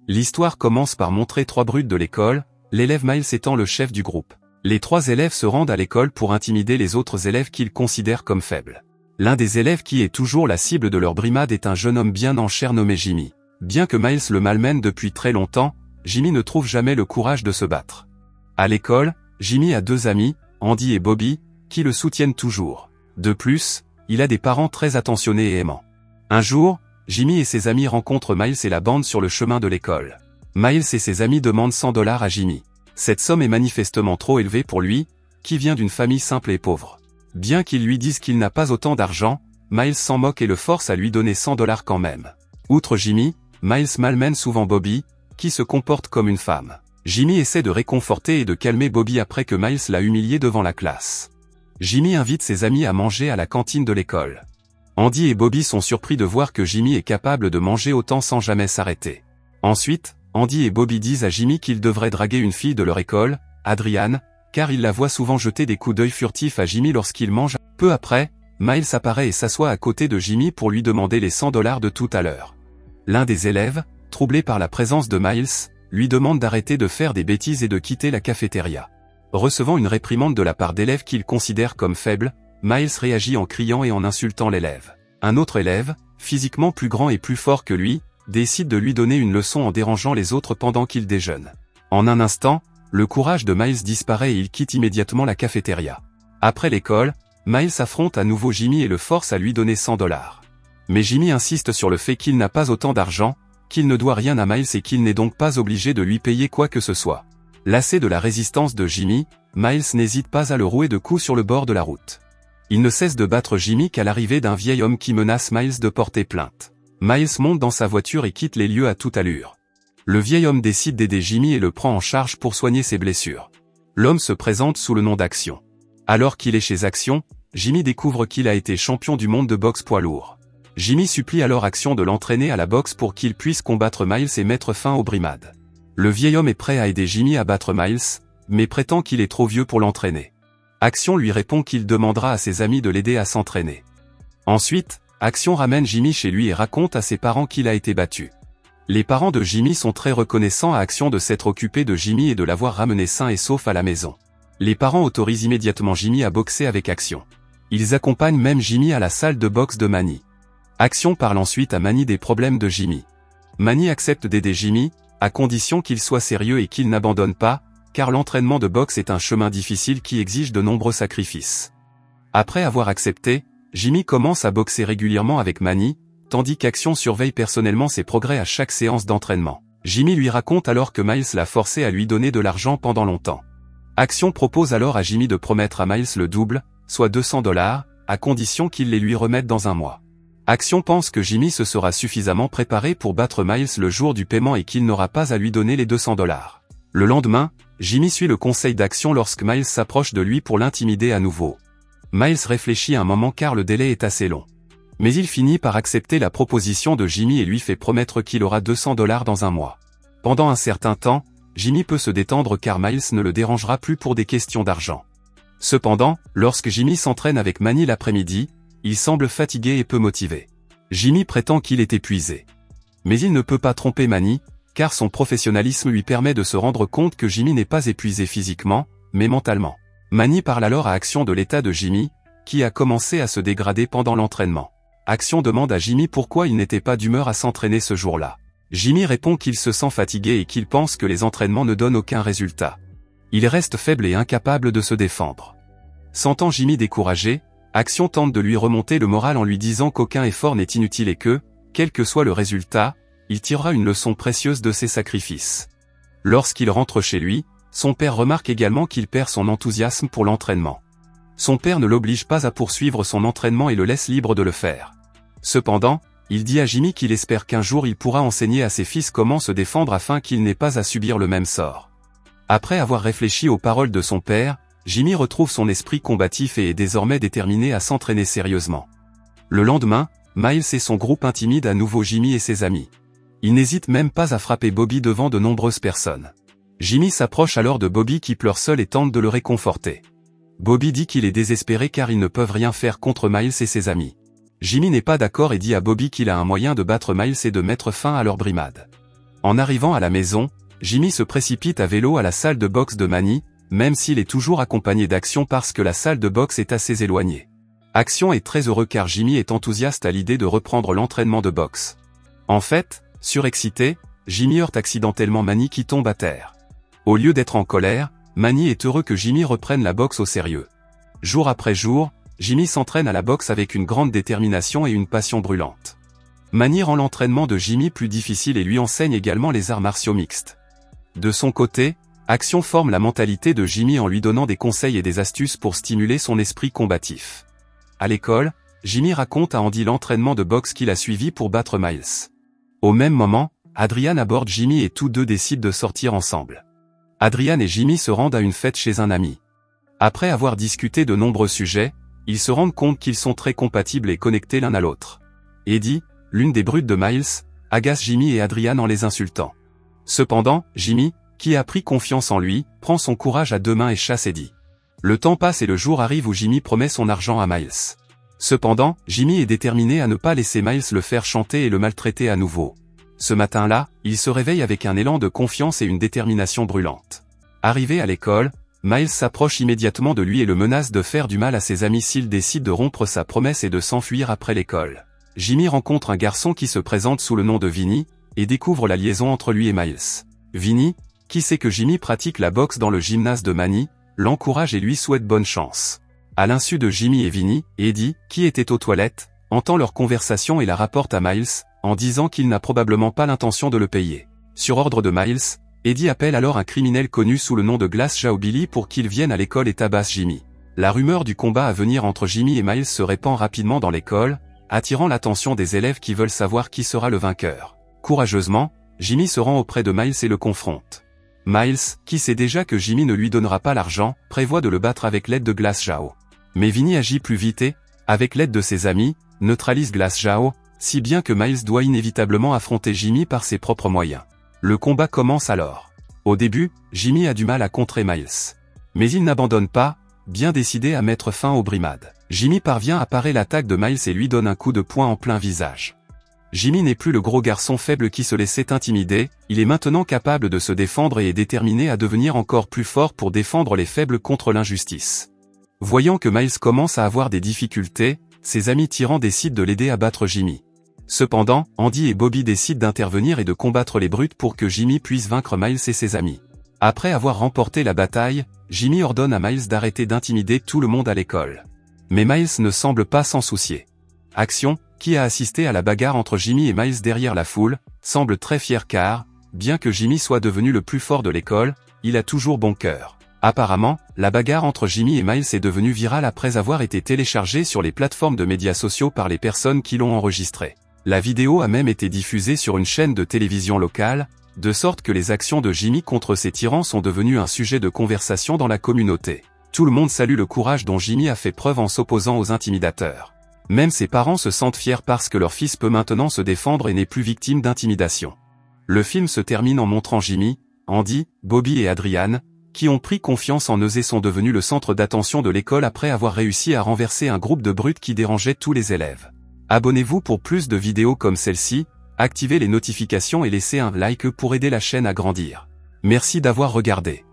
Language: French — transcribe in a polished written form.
L'histoire commence par montrer 3 brutes de l'école, l'élève Miles étant le chef du groupe. Les 3 élèves se rendent à l'école pour intimider les autres élèves qu'ils considèrent comme faibles. L'un des élèves qui est toujours la cible de leur brimade est un jeune homme bien en chair nommé Jimmy. Bien que Miles le malmène depuis très longtemps, Jimmy ne trouve jamais le courage de se battre. À l'école, Jimmy a 2 amis, Andy et Bobby, qui le soutiennent toujours. De plus, il a des parents très attentionnés et aimants. Un jour, Jimmy et ses amis rencontrent Miles et la bande sur le chemin de l'école. Miles et ses amis demandent $100 à Jimmy. Cette somme est manifestement trop élevée pour lui, qui vient d'une famille simple et pauvre. Bien qu'ils lui disent qu'il n'a pas autant d'argent, Miles s'en moque et le force à lui donner $100 quand même. Outre Jimmy, Miles malmène souvent Bobby, qui se comporte comme une femme. Jimmy essaie de réconforter et de calmer Bobby après que Miles l'a humilié devant la classe. Jimmy invite ses amis à manger à la cantine de l'école. Andy et Bobby sont surpris de voir que Jimmy est capable de manger autant sans jamais s'arrêter. Ensuite, Andy et Bobby disent à Jimmy qu'il devrait draguer une fille de leur école, Adriane, car il la voit souvent jeter des coups d'œil furtifs à Jimmy lorsqu'il mange. Peu après, Miles apparaît et s'assoit à côté de Jimmy pour lui demander les $100 de tout à l'heure. L'un des élèves, troublé par la présence de Miles, lui demande d'arrêter de faire des bêtises et de quitter la cafétéria. Recevant une réprimande de la part d'élèves qu'il considère comme faibles, Miles réagit en criant et en insultant l'élève. Un autre élève, physiquement plus grand et plus fort que lui, décide de lui donner une leçon en dérangeant les autres pendant qu'il déjeune. En un instant, le courage de Miles disparaît et il quitte immédiatement la cafétéria. Après l'école, Miles affronte à nouveau Jimmy et le force à lui donner $100. Mais Jimmy insiste sur le fait qu'il n'a pas autant d'argent, qu'il ne doit rien à Miles et qu'il n'est donc pas obligé de lui payer quoi que ce soit. Lassé de la résistance de Jimmy, Miles n'hésite pas à le rouer de coups sur le bord de la route. Il ne cesse de battre Jimmy qu'à l'arrivée d'un vieil homme qui menace Miles de porter plainte. Miles monte dans sa voiture et quitte les lieux à toute allure. Le vieil homme décide d'aider Jimmy et le prend en charge pour soigner ses blessures. L'homme se présente sous le nom d'Action. Alors qu'il est chez Action, Jimmy découvre qu'il a été champion du monde de boxe poids lourd. Jimmy supplie alors Action de l'entraîner à la boxe pour qu'il puisse combattre Miles et mettre fin aux brimades. Le vieil homme est prêt à aider Jimmy à battre Miles, mais prétend qu'il est trop vieux pour l'entraîner. Action lui répond qu'il demandera à ses amis de l'aider à s'entraîner. Ensuite, Action ramène Jimmy chez lui et raconte à ses parents qu'il a été battu. Les parents de Jimmy sont très reconnaissants à Action de s'être occupé de Jimmy et de l'avoir ramené sain et sauf à la maison. Les parents autorisent immédiatement Jimmy à boxer avec Action. Ils accompagnent même Jimmy à la salle de boxe de Manny. Action parle ensuite à Manny des problèmes de Jimmy. Manny accepte d'aider Jimmy, à condition qu'il soit sérieux et qu'il n'abandonne pas, car l'entraînement de boxe est un chemin difficile qui exige de nombreux sacrifices. Après avoir accepté, Jimmy commence à boxer régulièrement avec Manny, tandis qu'Action surveille personnellement ses progrès à chaque séance d'entraînement. Jimmy lui raconte alors que Miles l'a forcé à lui donner de l'argent pendant longtemps. Action propose alors à Jimmy de promettre à Miles le double, soit $200, à condition qu'il les lui remette dans un mois. Action pense que Jimmy se sera suffisamment préparé pour battre Miles le jour du paiement et qu'il n'aura pas à lui donner les $200. Le lendemain, Jimmy suit le conseil d'Action lorsque Miles s'approche de lui pour l'intimider à nouveau. Miles réfléchit un moment car le délai est assez long. Mais il finit par accepter la proposition de Jimmy et lui fait promettre qu'il aura $200 dans un mois. Pendant un certain temps, Jimmy peut se détendre car Miles ne le dérangera plus pour des questions d'argent. Cependant, lorsque Jimmy s'entraîne avec Manny l'après-midi, il semble fatigué et peu motivé. Jimmy prétend qu'il est épuisé. Mais il ne peut pas tromper Manny, car son professionnalisme lui permet de se rendre compte que Jimmy n'est pas épuisé physiquement, mais mentalement. Manny parle alors à Action de l'état de Jimmy, qui a commencé à se dégrader pendant l'entraînement. Action demande à Jimmy pourquoi il n'était pas d'humeur à s'entraîner ce jour-là. Jimmy répond qu'il se sent fatigué et qu'il pense que les entraînements ne donnent aucun résultat. Il reste faible et incapable de se défendre. Sentant Jimmy découragé, Action tente de lui remonter le moral en lui disant qu'aucun effort n'est inutile et que, quel que soit le résultat, il tirera une leçon précieuse de ses sacrifices. Lorsqu'il rentre chez lui, son père remarque également qu'il perd son enthousiasme pour l'entraînement. Son père ne l'oblige pas à poursuivre son entraînement et le laisse libre de le faire. Cependant, il dit à Jimmy qu'il espère qu'un jour il pourra enseigner à ses fils comment se défendre afin qu'il n'ait pas à subir le même sort. Après avoir réfléchi aux paroles de son père, Jimmy retrouve son esprit combatif et est désormais déterminé à s'entraîner sérieusement. Le lendemain, Miles et son groupe intimident à nouveau Jimmy et ses amis. Il n'hésite même pas à frapper Bobby devant de nombreuses personnes. Jimmy s'approche alors de Bobby qui pleure seul et tente de le réconforter. Bobby dit qu'il est désespéré car ils ne peuvent rien faire contre Miles et ses amis. Jimmy n'est pas d'accord et dit à Bobby qu'il a un moyen de battre Miles et de mettre fin à leur brimade. En arrivant à la maison, Jimmy se précipite à vélo à la salle de boxe de Manny, même s'il est toujours accompagné d'Action parce que la salle de boxe est assez éloignée. Action est très heureux car Jimmy est enthousiaste à l'idée de reprendre l'entraînement de boxe. En fait, surexcité, Jimmy heurte accidentellement Manny qui tombe à terre. Au lieu d'être en colère, Manny est heureux que Jimmy reprenne la boxe au sérieux. Jour après jour, Jimmy s'entraîne à la boxe avec une grande détermination et une passion brûlante. Manny rend l'entraînement de Jimmy plus difficile et lui enseigne également les arts martiaux mixtes. De son côté, Action forme la mentalité de Jimmy en lui donnant des conseils et des astuces pour stimuler son esprit combatif. À l'école, Jimmy raconte à Andy l'entraînement de boxe qu'il a suivi pour battre Miles. Au même moment, Adrian aborde Jimmy et tous deux décident de sortir ensemble. Adrian et Jimmy se rendent à une fête chez un ami. Après avoir discuté de nombreux sujets, ils se rendent compte qu'ils sont très compatibles et connectés l'un à l'autre. Eddie, l'une des brutes de Miles, agace Jimmy et Adrian en les insultant. Cependant, Jimmy, qui a pris confiance en lui, prend son courage à deux mains et chasse Eddie. Le temps passe et le jour arrive où Jimmy promet son argent à Miles. Cependant, Jimmy est déterminé à ne pas laisser Miles le faire chanter et le maltraiter à nouveau. Ce matin-là, il se réveille avec un élan de confiance et une détermination brûlante. Arrivé à l'école, Miles s'approche immédiatement de lui et le menace de faire du mal à ses amis s'il décide de rompre sa promesse et de s'enfuir après l'école. Jimmy rencontre un garçon qui se présente sous le nom de Vinny, et découvre la liaison entre lui et Miles. Vinny, qui sait que Jimmy pratique la boxe dans le gymnase de Manny, l'encourage et lui souhaite bonne chance. À l'insu de Jimmy et Vinny, Eddie, qui était aux toilettes, entend leur conversation et la rapporte à Miles, en disant qu'il n'a probablement pas l'intention de le payer. Sur ordre de Miles, Eddie appelle alors un criminel connu sous le nom de Glass Joe Billy pour qu'il vienne à l'école et tabasse Jimmy. La rumeur du combat à venir entre Jimmy et Miles se répand rapidement dans l'école, attirant l'attention des élèves qui veulent savoir qui sera le vainqueur. Courageusement, Jimmy se rend auprès de Miles et le confronte. Miles, qui sait déjà que Jimmy ne lui donnera pas l'argent, prévoit de le battre avec l'aide de Glass Joe. Mais Vinny agit plus vite et, avec l'aide de ses amis, neutralise Glass Joe, si bien que Miles doit inévitablement affronter Jimmy par ses propres moyens. Le combat commence alors. Au début, Jimmy a du mal à contrer Miles. Mais il n'abandonne pas, bien décidé à mettre fin aux brimades. Jimmy parvient à parer l'attaque de Miles et lui donne un coup de poing en plein visage. Jimmy n'est plus le gros garçon faible qui se laissait intimider, il est maintenant capable de se défendre et est déterminé à devenir encore plus fort pour défendre les faibles contre l'injustice. Voyant que Miles commence à avoir des difficultés, ses amis tyrans décident de l'aider à battre Jimmy. Cependant, Andy et Bobby décident d'intervenir et de combattre les brutes pour que Jimmy puisse vaincre Miles et ses amis. Après avoir remporté la bataille, Jimmy ordonne à Miles d'arrêter d'intimider tout le monde à l'école. Mais Miles ne semble pas s'en soucier. Action, qui a assisté à la bagarre entre Jimmy et Miles derrière la foule, semble très fier car, bien que Jimmy soit devenu le plus fort de l'école, il a toujours bon cœur. Apparemment, la bagarre entre Jimmy et Miles est devenue virale après avoir été téléchargée sur les plateformes de médias sociaux par les personnes qui l'ont enregistrée. La vidéo a même été diffusée sur une chaîne de télévision locale, de sorte que les actions de Jimmy contre ses tyrans sont devenues un sujet de conversation dans la communauté. Tout le monde salue le courage dont Jimmy a fait preuve en s'opposant aux intimidateurs. Même ses parents se sentent fiers parce que leur fils peut maintenant se défendre et n'est plus victime d'intimidation. Le film se termine en montrant Jimmy, Andy, Bobby et Adrian, qui ont pris confiance en eux et sont devenus le centre d'attention de l'école après avoir réussi à renverser un groupe de brutes qui dérangeait tous les élèves. Abonnez-vous pour plus de vidéos comme celle-ci, activez les notifications et laissez un like pour aider la chaîne à grandir. Merci d'avoir regardé.